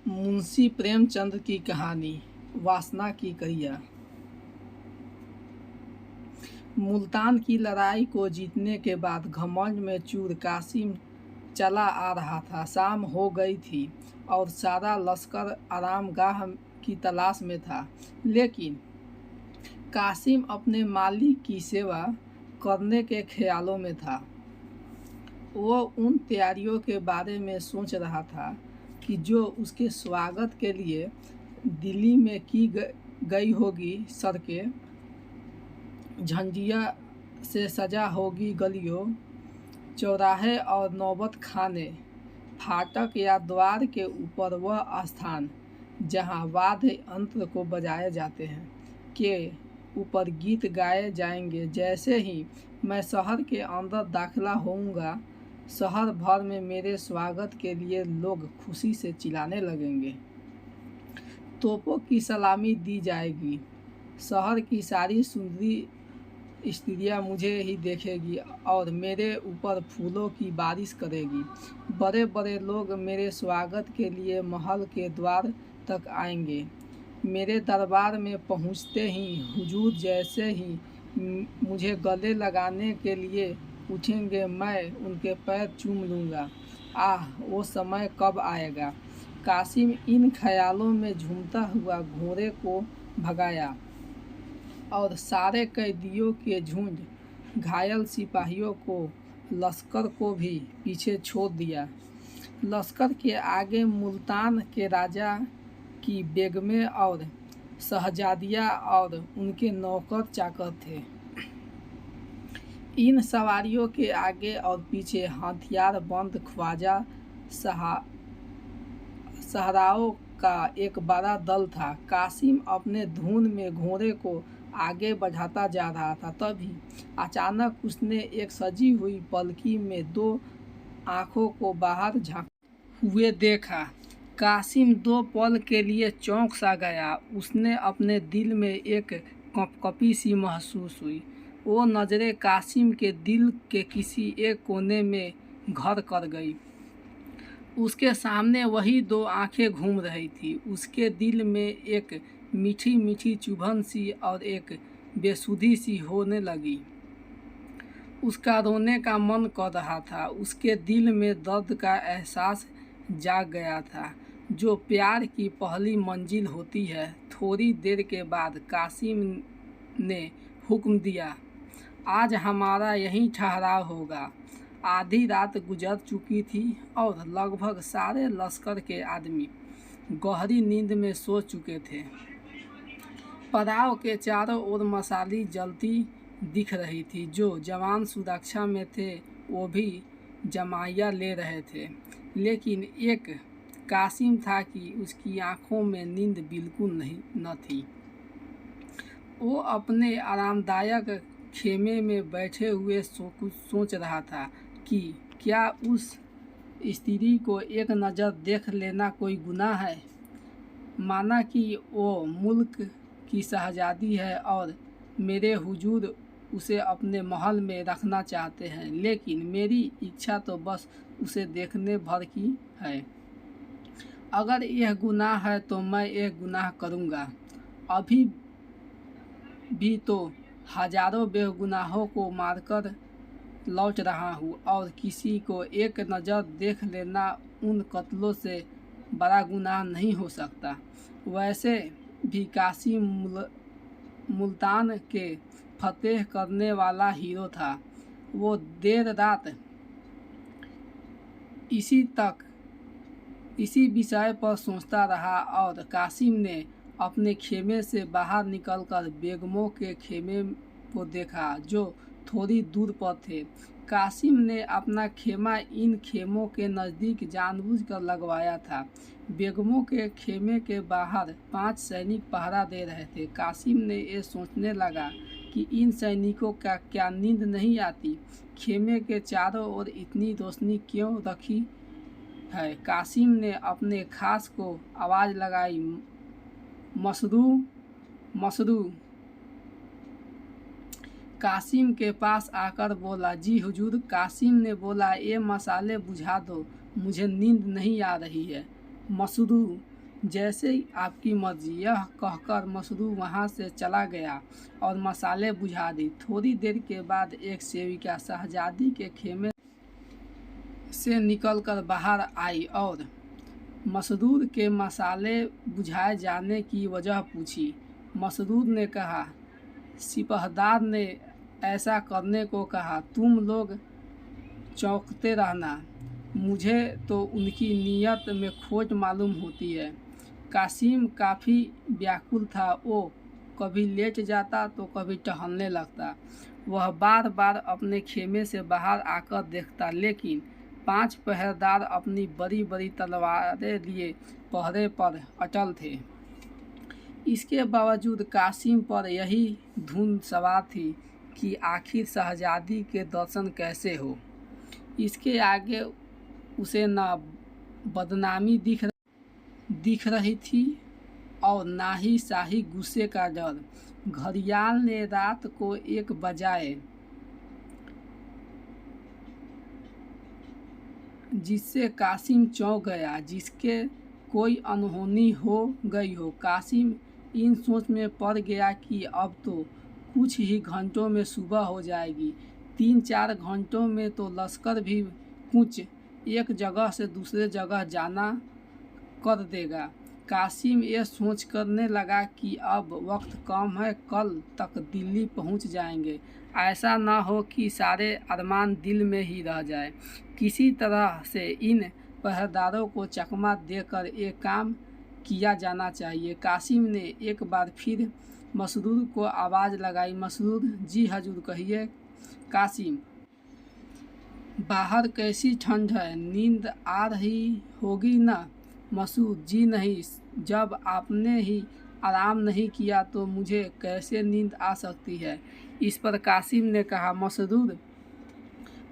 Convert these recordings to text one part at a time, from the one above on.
मुंशी प्रेमचंद की कहानी वासना की कहिया। मुल्तान की लड़ाई को जीतने के बाद घमंड में चूर कासिम चला आ रहा था। शाम हो गई थी और सारा लश्कर आरामगाह की तलाश में था, लेकिन कासिम अपने मालिक की सेवा करने के ख्यालों में था। वो उन तैयारियों के बारे में सोच रहा था कि जो उसके स्वागत के लिए दिल्ली में की गई होगी। सड़कें झंझिया से सजा होगी, गलियों चौराहे और नौबत खाने, फाटक या द्वार के ऊपर वह स्थान जहां वाद्य यंत्र को बजाए जाते हैं के ऊपर गीत गाए जाएंगे। जैसे ही मैं शहर के अंदर दाखिला होऊंगा, शहर भर में मेरे स्वागत के लिए लोग खुशी से चिल्लाने लगेंगे, तोपों की सलामी दी जाएगी, शहर की सारी सुंदरी स्त्रियां मुझे ही देखेगी और मेरे ऊपर फूलों की बारिश करेगी। बड़े बड़े लोग मेरे स्वागत के लिए महल के द्वार तक आएंगे। मेरे दरबार में पहुंचते ही हुजूर जैसे ही मुझे गले लगाने के लिए उठेंगे, मैं उनके पैर चूम लूँगा। आह, वो समय कब आएगा। कासिम इन ख्यालों में झूमता हुआ घोड़े को भगाया और सारे कैदियों के झुंड, घायल सिपाहियों को, लश्कर को भी पीछे छोड़ दिया। लश्कर के आगे मुल्तान के राजा की बेगमें और शहजादियाँ और उनके नौकर चाकर थे। इन सवारियों के आगे और पीछे हथियार बंद ख्वाजा सहराओं का एक बड़ा दल था। कासिम अपने धुन में घोड़े को आगे बढ़ाता जा रहा था। तभी अचानक उसने एक सजी हुई पलकी में दो आंखों को बाहर झांकते हुए देखा। कासिम दो पल के लिए चौंक सा गया। उसने अपने दिल में एक कंपकपी सी महसूस हुई। वो नज़रें कासिम के दिल के किसी एक कोने में घर कर गई। उसके सामने वही दो आंखें घूम रही थी। उसके दिल में एक मीठी मीठी चुभन सी और एक बेसुधी सी होने लगी। उसका रोने का मन कर रहा था। उसके दिल में दर्द का एहसास जाग गया था, जो प्यार की पहली मंजिल होती है। थोड़ी देर के बाद कासिम ने हुक्म दिया, आज हमारा यहीं ठहराव होगा। आधी रात गुजर चुकी थी और लगभग सारे लश्कर के आदमी गहरी नींद में सो चुके थे। पड़ाव के चारों ओर मशाली जलती दिख रही थी। जो जवान सुरक्षा में थे वो भी जमाइया ले रहे थे, लेकिन एक कासिम था कि उसकी आंखों में नींद बिल्कुल न थी। वो अपने आरामदायक खेमे में बैठे हुए कुछ सोच रहा था कि क्या उस स्त्री को एक नज़र देख लेना कोई गुनाह है। माना कि वो मुल्क की शहजादी है और मेरे हुजूर उसे अपने महल में रखना चाहते हैं, लेकिन मेरी इच्छा तो बस उसे देखने भर की है। अगर यह गुनाह है तो मैं यह गुनाह करूँगा। अभी भी तो हजारों बेगुनाहों को मारकर लौट रहा हूँ और किसी को एक नज़र देख लेना उन कत्लों से बड़ा गुनाह नहीं हो सकता। वैसे भी कासिम मुल्तान के फतेह करने वाला हीरो था। वो देर रात इसी विषय पर सोचता रहा और कासिम ने अपने खेमे से बाहर निकलकर बेगमों के खेमे को देखा, जो थोड़ी दूर पर थे। कासिम ने अपना खेमा इन खेमों के नज़दीक जानबूझकर लगवाया था। बेगमों के खेमे के बाहर 5 सैनिक पहरा दे रहे थे। कासिम ने ये सोचने लगा कि इन सैनिकों का क्या नींद नहीं आती। खेमे के चारों ओर इतनी रोशनी क्यों रखी है। कासिम ने अपने खास को आवाज़ लगाई, मशरू मशरू। कासिम के पास आकर बोला, जी हुजूर। कासिम ने बोला, ये मसाले बुझा दो, मुझे नींद नहीं आ रही है। मशरू जैसे ही आपकी मर्जी, यह कहकर मसरूर वहाँ से चला गया और मसाले बुझा दी। थोड़ी देर के बाद एक सेविका शहजादी के खेमे से निकलकर बाहर आई और मसरूर के मसाले बुझाए जाने की वजह पूछी। मसरूर ने कहा, सिपहदार ने ऐसा करने को कहा, तुम लोग चौंकते रहना। मुझे तो उनकी नीयत में खोट मालूम होती है। कासिम काफ़ी व्याकुल था। वो कभी लेट जाता तो कभी टहलने लगता। वह बार बार अपने खेमे से बाहर आकर देखता, लेकिन 5 पहरेदार अपनी बड़ी बड़ी तलवारें लिए पहरे पर अटल थे। इसके बावजूद कासिम पर यही धुन सवार थी कि आखिर शहजादी के दर्शन कैसे हो। इसके आगे उसे न बदनामी दिख रही थी और ना ही शाही गुस्से का डर। घड़ियाल ने रात को 1 बजाए, जिससे कासिम चौंक गया, जिसके कोई अनहोनी हो गई हो। कासिम इन सोच में पड़ गया कि अब तो कुछ ही घंटों में सुबह हो जाएगी। 3-4 घंटों में तो लश्कर भी कूच एक जगह से दूसरे जगह जाना कर देगा। कासिम ये सोच करने लगा कि अब वक्त कम है, कल तक दिल्ली पहुंच जाएंगे। ऐसा न हो कि सारे अरमान दिल में ही रह जाए। किसी तरह से इन पहरेदारों को चकमा देकर एक काम किया जाना चाहिए। कासिम ने एक बार फिर मसरूर को आवाज़ लगाई। मसरूर, जी हजूर, कहिए। कासिम, बाहर कैसी ठंड है, नींद आ रही होगी ना? मसरूर, जी नहीं, जब आपने ही आराम नहीं किया तो मुझे कैसे नींद आ सकती है। इस पर कासिम ने कहा, मसरूर,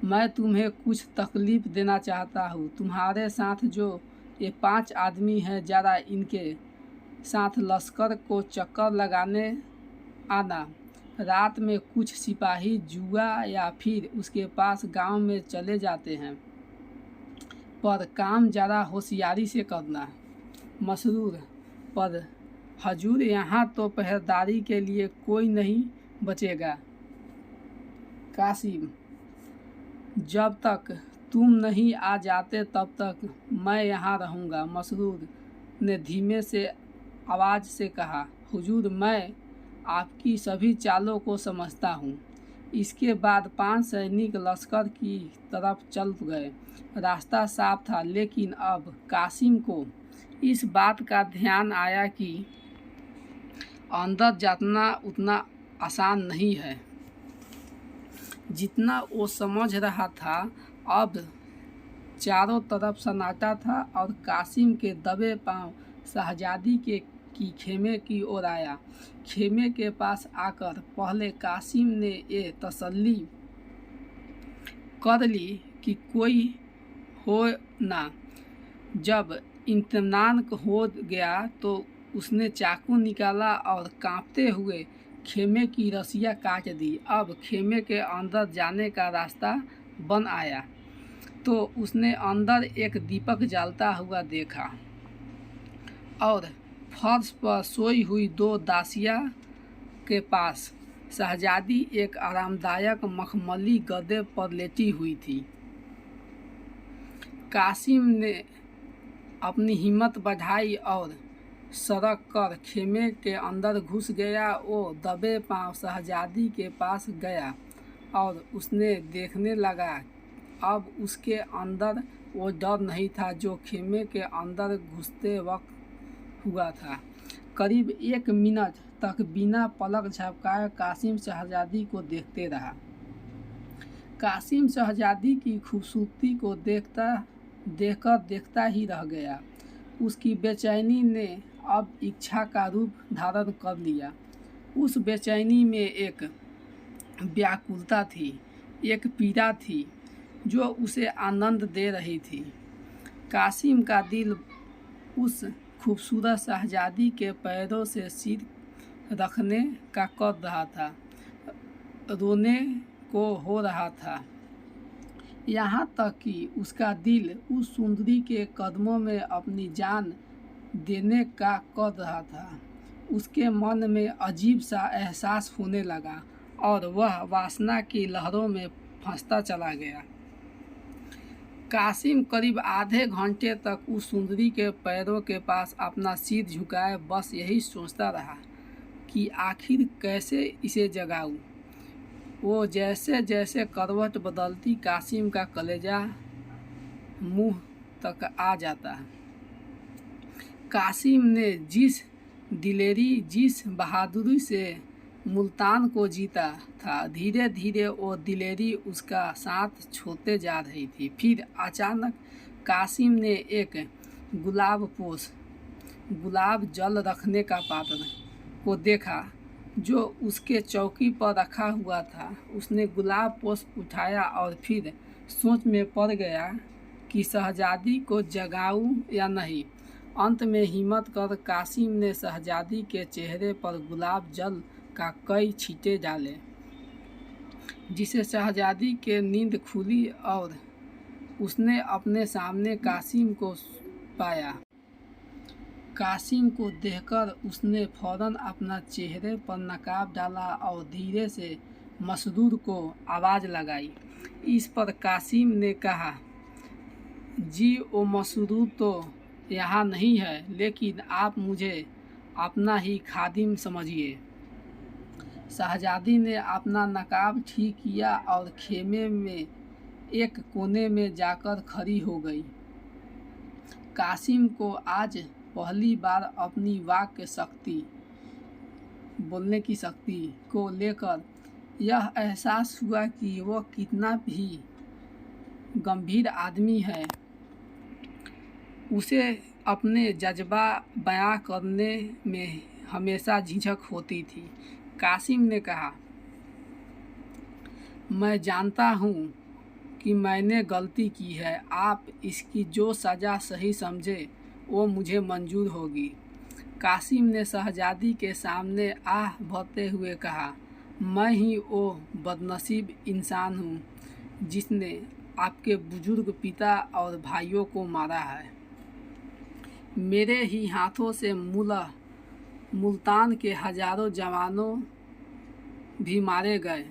मैं तुम्हें कुछ तकलीफ़ देना चाहता हूँ। तुम्हारे साथ जो ये 5 आदमी हैं, ज़रा इनके साथ लश्कर को चक्कर लगाने आना। रात में कुछ सिपाही जुआ या फिर उसके पास गांव में चले जाते हैं, पर काम ज़रा होशियारी से करना। मसरूर, पर हजूर, यहाँ तो पहरेदारी के लिए कोई नहीं बचेगा। कासिम, जब तक तुम नहीं आ जाते तब तक मैं यहाँ रहूँगा। मसरूर ने धीमे से आवाज़ से कहा, हुजूर, मैं आपकी सभी चालों को समझता हूँ। इसके बाद 5 सैनिक लश्कर की तरफ चल गए। रास्ता साफ था, लेकिन अब कासिम को इस बात का ध्यान आया कि अंदर जाना उतना आसान नहीं है जितना वो समझ रहा था। अब चारों तरफ सन्नाटा था और कासिम के दबे पांव शहजादी की खेमे की ओर आया। खेमे के पास आकर पहले कासिम ने ये तसल्ली कर ली कि कोई हो ना। जब इत्मीनान हो गया तो उसने चाकू निकाला और कांपते हुए खेमे की रस्सियाँ काट दी। अब खेमे के अंदर जाने का रास्ता बन आया तो उसने अंदर एक दीपक जलता हुआ देखा और फर्श पर सोई हुई 2 दासियाँ के पास शहजादी एक आरामदायक मखमली गद्दे पर लेटी हुई थी। कासिम ने अपनी हिम्मत बढ़ाई और सरक कर खेमे के अंदर घुस गया। वो दबे पांव शहजादी के पास गया और उसने देखने लगा। अब उसके अंदर वो डर नहीं था जो खेमे के अंदर घुसते वक्त हुआ था। करीब 1 मिनट तक बिना पलक झपकाए कासिम शहजादी को देखते रहा। कासिम शहजादी की खूबसूरती को देखता ही रह गया। उसकी बेचैनी ने अब इच्छा का रूप धारण कर लिया। उस बेचैनी में एक व्याकुलता थी, एक पीड़ा थी जो उसे आनंद दे रही थी। कासिम का दिल उस खूबसूरत शहजादी के पैरों से सिर रखने का कर रहा था, रोने को हो रहा था। यहाँ तक कि उसका दिल उस सुंदरी के कदमों में अपनी जान देने का कर रहा था। उसके मन में अजीब सा एहसास होने लगा और वह वासना की लहरों में फंसता चला गया। कासिम करीब आधे घंटे तक उस सुंदरी के पैरों के पास अपना सिर झुकाए बस यही सोचता रहा कि आखिर कैसे इसे जगाऊं। वो जैसे जैसे करवट बदलती कासिम का कलेजा मुंह तक आ जाता। कासिम ने जिस दिलेरी जिस बहादुरी से मुल्तान को जीता था, धीरे धीरे वो दिलेरी उसका साथ छोड़ते जा रही थी। फिर अचानक कासिम ने एक गुलाब जल रखने का पात्र को देखा जो उसके चौकी पर रखा हुआ था। उसने गुलाब पुष्प उठाया और फिर सोच में पड़ गया कि शहजादी को जगाऊं या नहीं। अंत में हिम्मत कर कासिम ने शहजादी के चेहरे पर गुलाब जल का कई छींटे डाले, जिसे शहजादी के नींद खुली और उसने अपने सामने कासिम को पाया। कासिम को देखकर उसने फौरन अपना चेहरे पर नकाब डाला और धीरे से मसरूर को आवाज़ लगाई। इस पर कासिम ने कहा, जी वो मसरूर तो यहाँ नहीं है, लेकिन आप मुझे अपना ही खादिम समझिए। शहजादी ने अपना नकाब ठीक किया और खेमे में एक कोने में जाकर खड़ी हो गई। कासिम को आज पहली बार अपनी वाक्य शक्ति, बोलने की शक्ति को लेकर यह एहसास हुआ कि वह कितना भी गंभीर आदमी है। उसे अपने जज्बा बयां करने में हमेशा झिझक होती थी। कासिम ने कहा, मैं जानता हूँ कि मैंने गलती की है। आप इसकी जो सज़ा सही समझे वो मुझे मंजूर होगी। कासिम ने शहजादी के सामने आह भरते हुए कहा, मैं ही वो बदनसीब इंसान हूँ जिसने आपके बुजुर्ग पिता और भाइयों को मारा है। मेरे ही हाथों से मुल्तान के हजारों जवानों भी मारे गए,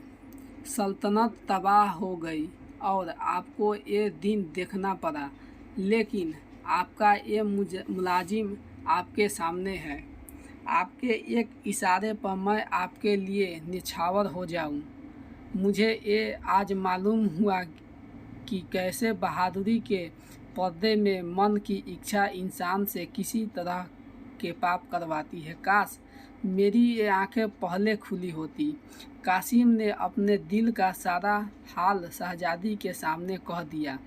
सल्तनत तबाह हो गई और आपको ये दिन देखना पड़ा। लेकिन आपका ये मुलाजिम आपके सामने है। आपके एक इशारे पर मैं आपके लिए निछावर हो जाऊं। मुझे ये आज मालूम हुआ कि कैसे बहादुरी के पर्दे में मन की इच्छा इंसान से किसी तरह के पाप करवाती है। काश मेरी ये आंखें पहले खुली होती। कासिम ने अपने दिल का सारा हाल शहजादी के सामने कह दिया।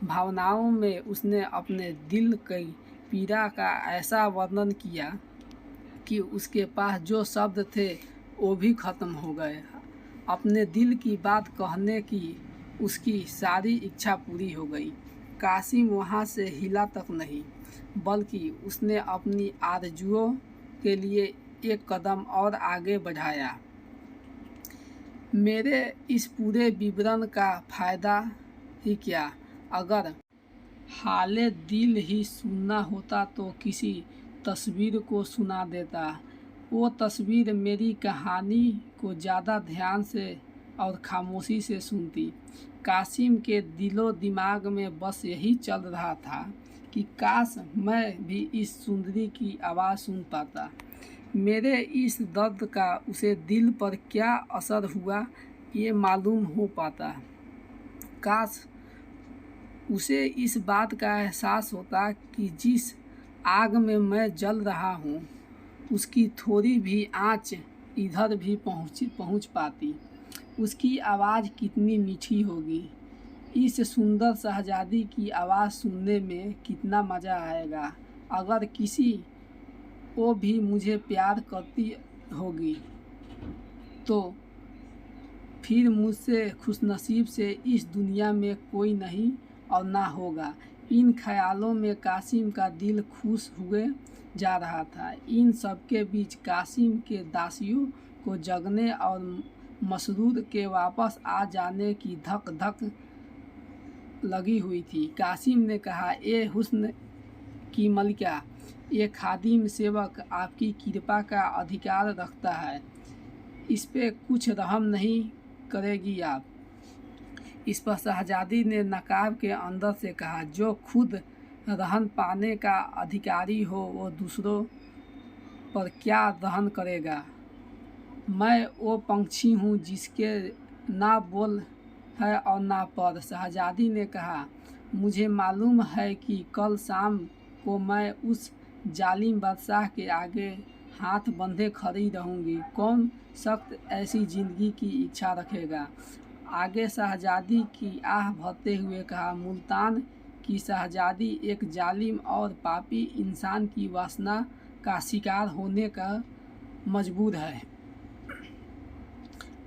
भावनाओं में उसने अपने दिल की पीड़ा का ऐसा वर्णन किया कि उसके पास जो शब्द थे वो भी ख़त्म हो गए। अपने दिल की बात कहने की उसकी सारी इच्छा पूरी हो गई। कासिम वहाँ से हिला तक नहीं, बल्कि उसने अपनी आरजुओं के लिए एक कदम और आगे बढ़ाया। मेरे इस पूरे विवरण का फ़ायदा ही क्या? अगर हाले दिल ही सुनना होता तो किसी तस्वीर को सुना देता। वो तस्वीर मेरी कहानी को ज़्यादा ध्यान से और खामोशी से सुनती। कासिम के दिलो दिमाग में बस यही चल रहा था कि काश मैं भी इस सुंदरी की आवाज़ सुन पाता। मेरे इस दर्द का उसे दिल पर क्या असर हुआ ये मालूम हो पाता। काश उसे इस बात का एहसास होता कि जिस आग में मैं जल रहा हूँ उसकी थोड़ी भी आँच इधर भी पहुँच पाती। उसकी आवाज़ कितनी मीठी होगी। इस सुंदर शहजादी की आवाज़ सुनने में कितना मज़ा आएगा। अगर किसी वो भी मुझे प्यार करती होगी तो फिर मुझसे खुशनसीब से इस दुनिया में कोई नहीं और ना होगा। इन ख्यालों में कासिम का दिल खुश हुए जा रहा था। इन सब के बीच कासिम के दासियों को जगने और मसरूर के वापस आ जाने की धक धक लगी हुई थी। कासिम ने कहा, ए हुस्न की मलिका, एक खादिम सेवक आपकी कृपा का अधिकार रखता है, इस पे कुछ रहम नहीं करेगी आप। इस पर शहजादी ने नकाब के अंदर से कहा, जो खुद रहन पाने का अधिकारी हो वो दूसरों पर क्या रहन करेगा। मैं वो पंछी हूँ जिसके ना बोल है और ना पर। शहजादी ने कहा, मुझे मालूम है कि कल शाम को मैं उस जालिम बादशाह के आगे हाथ बंधे खड़ी रहूँगी। कौन सख्त ऐसी ज़िंदगी की इच्छा रखेगा। आगे शहजादी की आह भरते हुए कहा, मुल्तान की शहजादी एक जालिम और पापी इंसान की वासना का शिकार होने का मजबूर है।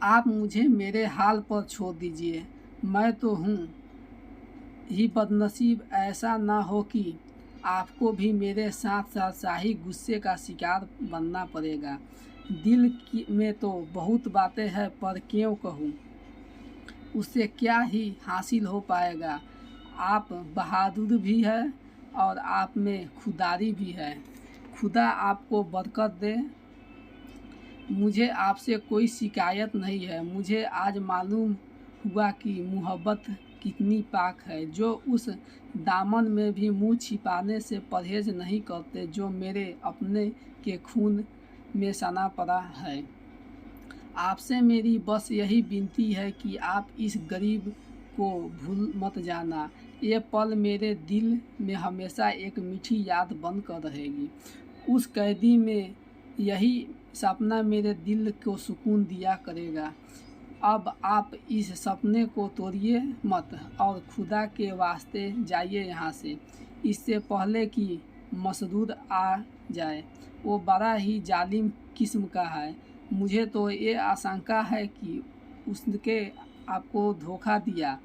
आप मुझे मेरे हाल पर छोड़ दीजिए। मैं तो हूँ ही बदनसीब, ऐसा ना हो कि आपको भी मेरे साथ साथ शाही गुस्से का शिकार बनना पड़ेगा। दिल में तो बहुत बातें हैं, पर क्यों कहूँ, उससे क्या ही हासिल हो पाएगा। आप बहादुर भी है और आप में खुदारी भी है। खुदा आपको बरकत दे। मुझे आपसे कोई शिकायत नहीं है। मुझे आज मालूम हुआ कि मोहब्बत कितनी पाक है, जो उस दामन में भी मुंह छिपाने से परहेज नहीं करते जो मेरे अपने के खून में सना पड़ा है। आपसे मेरी बस यही विनती है कि आप इस गरीब को भूल मत जाना। ये पल मेरे दिल में हमेशा एक मीठी याद बनकर रहेगी। उस कैदी में यही सपना मेरे दिल को सुकून दिया करेगा। अब आप इस सपने को तोड़िए मत और खुदा के वास्ते जाइए यहाँ से, इससे पहले कि मसरूर आ जाए। वो बड़ा ही जालिम किस्म का है। मुझे तो ये आशंका है कि उसने आपको धोखा दिया।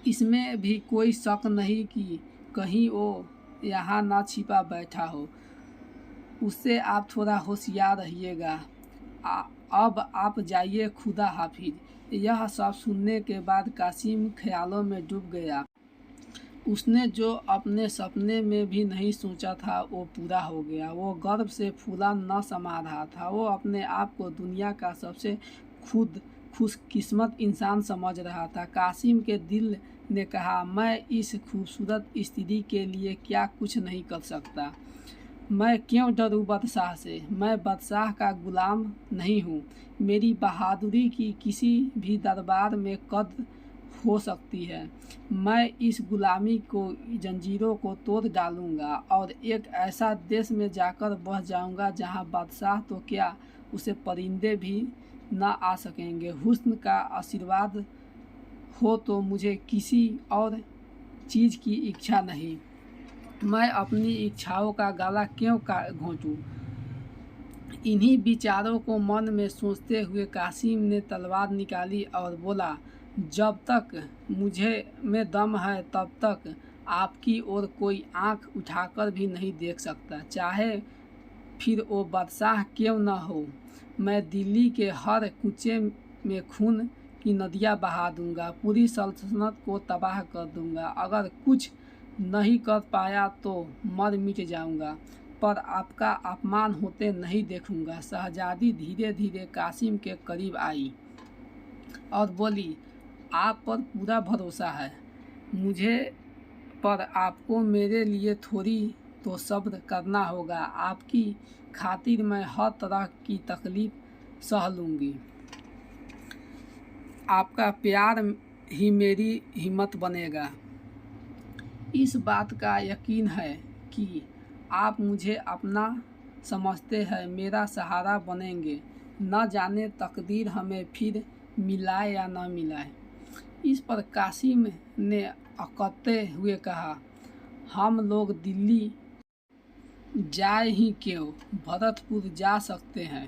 इसमें भी कोई शक नहीं कि कहीं वो यहाँ ना छिपा बैठा हो। उससे आप थोड़ा होशियार रहिएगा। अब आप जाइए, खुदा हाफिज। यह सब सुनने के बाद कासिम ख्यालों में डूब गया। उसने जो अपने सपने में भी नहीं सोचा था वो पूरा हो गया। वो गर्व से फूला न समा रहा था। वो अपने आप को दुनिया का सबसे खुशकिस्मत इंसान समझ रहा था। कासिम के दिल ने कहा, मैं इस खूबसूरत स्त्री के लिए क्या कुछ नहीं कर सकता। मैं क्यों डरूं बादशाह से। मैं बादशाह का गुलाम नहीं हूँ। मेरी बहादुरी की किसी भी दरबार में कद्र हो सकती है। मैं इस गुलामी को जंजीरों को तोड़ डालूंगा और एक ऐसा देश में जाकर बस जाऊंगा जहाँ बादशाह तो क्या, उसे परिंदे भी ना आ सकेंगे। हुस्न का आशीर्वाद हो तो मुझे किसी और चीज़ की इच्छा नहीं। मैं अपनी इच्छाओं का गला क्यों घोंटूं। इन्हीं विचारों को मन में सोचते हुए कासिम ने तलवार निकाली और बोला, जब तक मुझे में दम है तब तक आपकी ओर कोई आंख उठाकर भी नहीं देख सकता, चाहे फिर वो बादशाह क्यों न हो। मैं दिल्ली के हर कूचे में खून की नदियाँ बहा दूंगा, पूरी सल्तनत को तबाह कर दूंगा। अगर कुछ नहीं कर पाया तो मर मिट जाऊंगा, पर आपका अपमान होते नहीं देखूंगा। शहजादी धीरे धीरे कासिम के करीब आई और बोली, आप पर पूरा भरोसा है मुझे, पर आपको मेरे लिए थोड़ी तो सब्र करना होगा। आपकी खातिर मैं हर तरह की तकलीफ सह लूँगी। आपका प्यार ही मेरी हिम्मत बनेगा। इस बात का यकीन है कि आप मुझे अपना समझते हैं, मेरा सहारा बनेंगे। न जाने तकदीर हमें फिर मिलाए या न मिलाए। इस पर कासिम ने अकड़ते हुए कहा, हम लोग दिल्ली जाए ही क्यों, भरतपुर जा सकते हैं।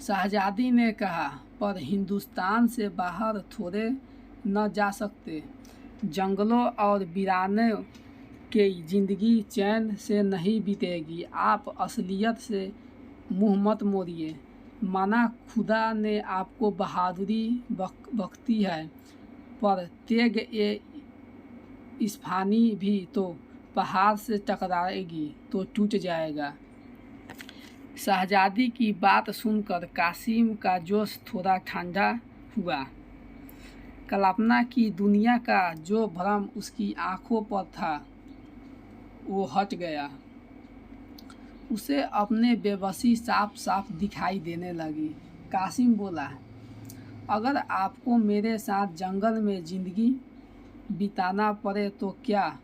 शहजादी ने कहा, पर हिंदुस्तान से बाहर थोड़े न जा सकते। जंगलों और वीरानों की ज़िंदगी चैन से नहीं बीतेगी। आप असलियत से मुँह मत मोड़िए। माना खुदा ने आपको बहादुरी बख्ती है, पर तेग ए इस्फानी भी तो पहाड़ से टकराएगी तो टूट जाएगा। शहजादी की बात सुनकर कासिम का जोश थोड़ा ठंडा हुआ। कल्पना की दुनिया का जो भ्रम उसकी आंखों पर था वो हट गया। उसे अपने बेबसी साफ साफ दिखाई देने लगी। कासिम बोला, अगर आपको मेरे साथ जंगल में ज़िंदगी बिताना पड़े तो क्या?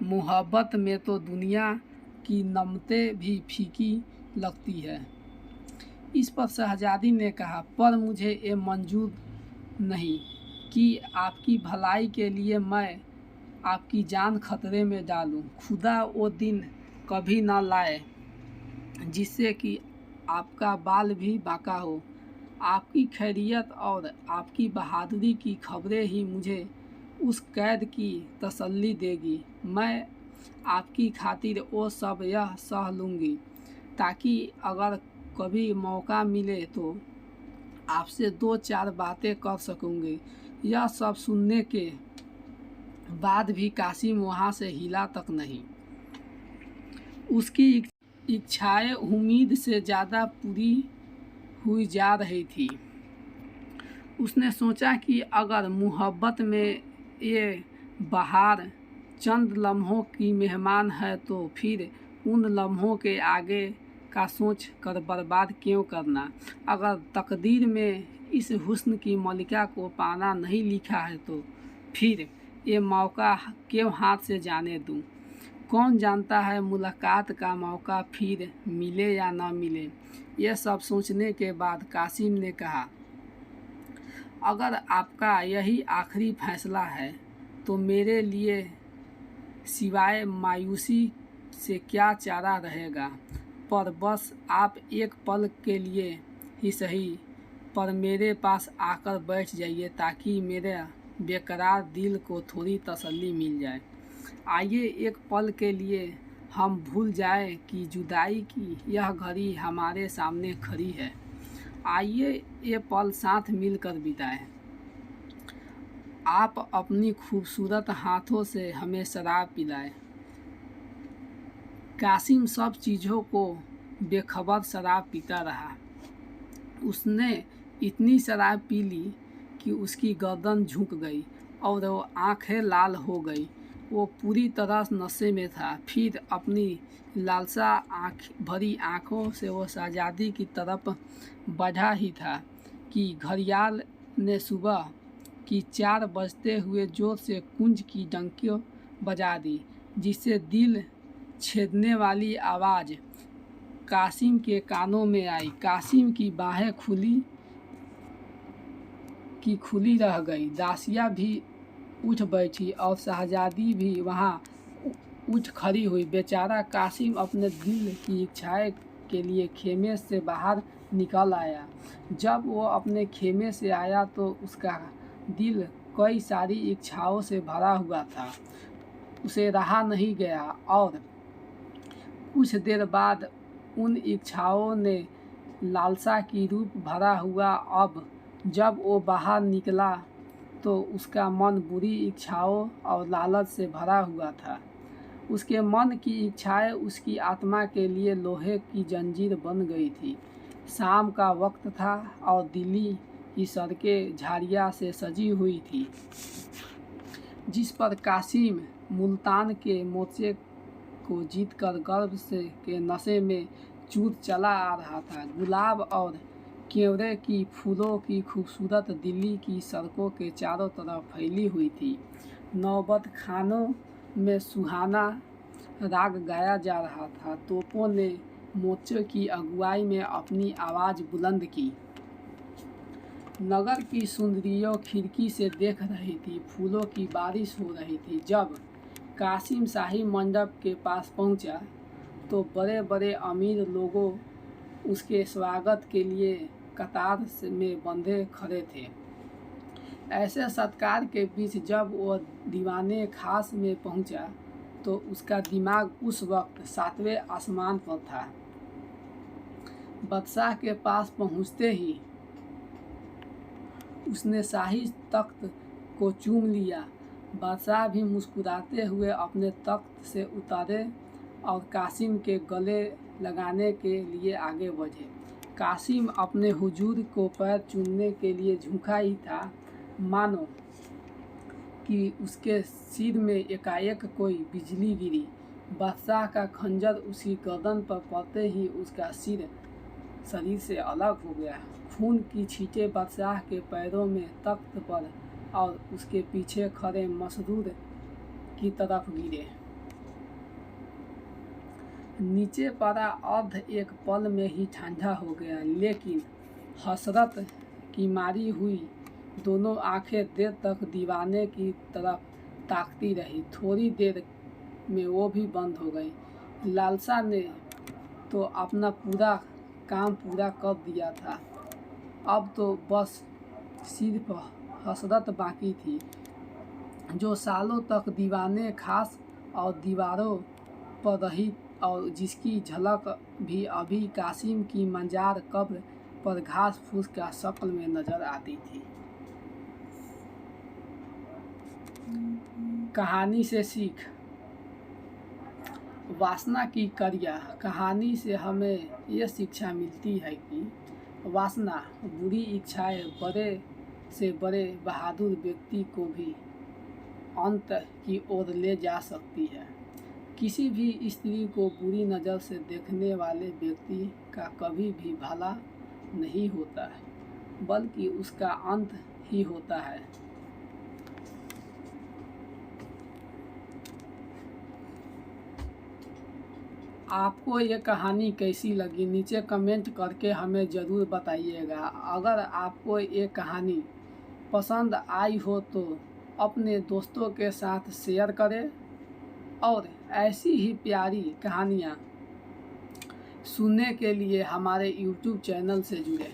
मोहब्बत में तो दुनिया की नमतें भी फीकी लगती है। इस पर शहजादी ने कहा, पर मुझे ये मंजूर नहीं कि आपकी भलाई के लिए मैं आपकी जान खतरे में डालूं। खुदा वो दिन कभी ना लाए जिससे कि आपका बाल भी बांका हो। आपकी खैरियत और आपकी बहादुरी की खबरें ही मुझे उस कैद की तसल्ली देगी। मैं आपकी खातिर वो सब यह सह लूँगी ताकि अगर कभी मौका मिले तो आपसे 2-4 बातें कर सकूँगी। यह सब सुनने के बाद भी कासिम वहाँ से हिला तक नहीं। उसकी इच्छाएं उम्मीद से ज़्यादा पूरी हुई जा रही थी। उसने सोचा कि अगर मोहब्बत में ये बहार चंद लम्हों की मेहमान है तो फिर उन लम्हों के आगे का सोच कर बर्बाद क्यों करना। अगर तकदीर में इस हुस्न की मलिका को पाना नहीं लिखा है तो फिर ये मौका क्यों हाथ से जाने दूं। कौन जानता है मुलाकात का मौका फिर मिले या ना मिले। यह सब सोचने के बाद कासिम ने कहा, अगर आपका यही आखिरी फैसला है तो मेरे लिए सिवाय मायूसी से क्या चारा रहेगा। पर बस आप एक पल के लिए ही सही पर मेरे पास आकर बैठ जाइए ताकि मेरे बेकरार दिल को थोड़ी तसल्ली मिल जाए। आइए एक पल के लिए हम भूल जाएं कि जुदाई की यह घड़ी हमारे सामने खड़ी है। आइए ये पल साथ मिलकर बिताएं। आप अपनी खूबसूरत हाथों से हमें शराब पिलाएं। कासिम सब चीज़ों को बेखबर शराब पीता रहा। उसने इतनी शराब पी ली कि उसकी गर्दन झुक गई और वो आंखें लाल हो गई। वो पूरी तरह नशे में था। फिर अपनी लालसा भरी आंखों से वो शहजादी की तरफ बढ़ा ही था कि घड़ियाल ने सुबह की 4 बजते हुए जोर से कुंज की डंकी बजा दी, जिससे दिल छेदने वाली आवाज़ कासिम के कानों में आई। कासिम की बाहें खुली रह गई। दासिया भी उठ बैठी और शहजादी भी वहाँ उठ खड़ी हुई। बेचारा कासिम अपने दिल की इच्छाएं के लिए खेमे से बाहर निकल आया। जब वो अपने खेमे से आया तो उसका दिल कई सारी इच्छाओं से भरा हुआ था। उसे रहा नहीं गया और कुछ देर बाद उन इच्छाओं ने लालसा की रूप भरा हुआ। अब जब वो बाहर निकला तो उसका मन बुरी इच्छाओं और लालच से भरा हुआ था। उसके मन की इच्छाएं उसकी आत्मा के लिए लोहे की जंजीर बन गई थी। शाम का वक्त था और दिल्ली की सड़कें झाड़ियाँ से सजी हुई थी, जिस पर कासिम मुल्तान के मोर्चे को जीतकर गर्व से के नशे में चूर चला आ रहा था। गुलाब और केवड़े की फूलों की खूबसूरत दिल्ली की सड़कों के चारों तरफ फैली हुई थी। नौबत खानों में सुहाना राग गाया जा रहा था। तोपों ने मोर्चे की अगुवाई में अपनी आवाज़ बुलंद की। नगर की सुंदरियों खिड़की से देख रही थी। फूलों की बारिश हो रही थी। जब कासिम शाही मंडप के पास पहुंचा तो बड़े बड़े अमीर लोगों उसके स्वागत के लिए कतार में बंधे खड़े थे। ऐसे सत्कार के बीच जब वो दीवाने खास में पहुंचा तो उसका दिमाग उस वक्त 7वें आसमान पर था। बादशाह के पास पहुंचते ही उसने शाही तख्त को चूम लिया। बादशाह भी मुस्कुराते हुए अपने तख्त से उतरे और कासिम के गले लगाने के लिए आगे बढ़े। कासिम अपने हुजूर को पैर चूमने के लिए झुका ही था, मानो कि उसके सिर में एकाएक कोई बिजली गिरी। बादशाह का खंजर उसकी गर्दन पर पड़ते ही उसका सिर शरीर से अलग हो गया। खून की छींटे बादशाह के पैरों में, तख्त पर और उसके पीछे खड़े मसरूर की तरफ गिरे। नीचे पड़ा अर्ध एक पल में ही ठंडा हो गया, लेकिन हसरत की मारी हुई दोनों आंखें देर तक दीवाने की तरफ ताकती रही। थोड़ी देर में वो भी बंद हो गई। लालसा ने तो अपना पूरा काम पूरा कर दिया था, अब तो बस सिर्फ हसरत बाकी थी, जो सालों तक दीवाने खास और दीवारों पर रही और जिसकी झलक भी अभी कासिम की मजार कब्र पर घास फूस का शक्ल में नजर आती थी। कहानी से सीख। वासना की करिया। कहानी से हमें ये शिक्षा मिलती है कि वासना, बुरी इच्छाएं बड़े से बड़े बहादुर व्यक्ति को भी अंत की ओर ले जा सकती है। किसी भी स्त्री को बुरी नज़र से देखने वाले व्यक्ति का कभी भी भला नहीं होता है, बल्कि उसका अंत ही होता है। आपको ये कहानी कैसी लगी, नीचे कमेंट करके हमें ज़रूर बताइएगा। अगर आपको ये कहानी पसंद आई हो तो अपने दोस्तों के साथ शेयर करें और ऐसी ही प्यारी कहानियाँ सुनने के लिए हमारे YouTube चैनल से जुड़ें।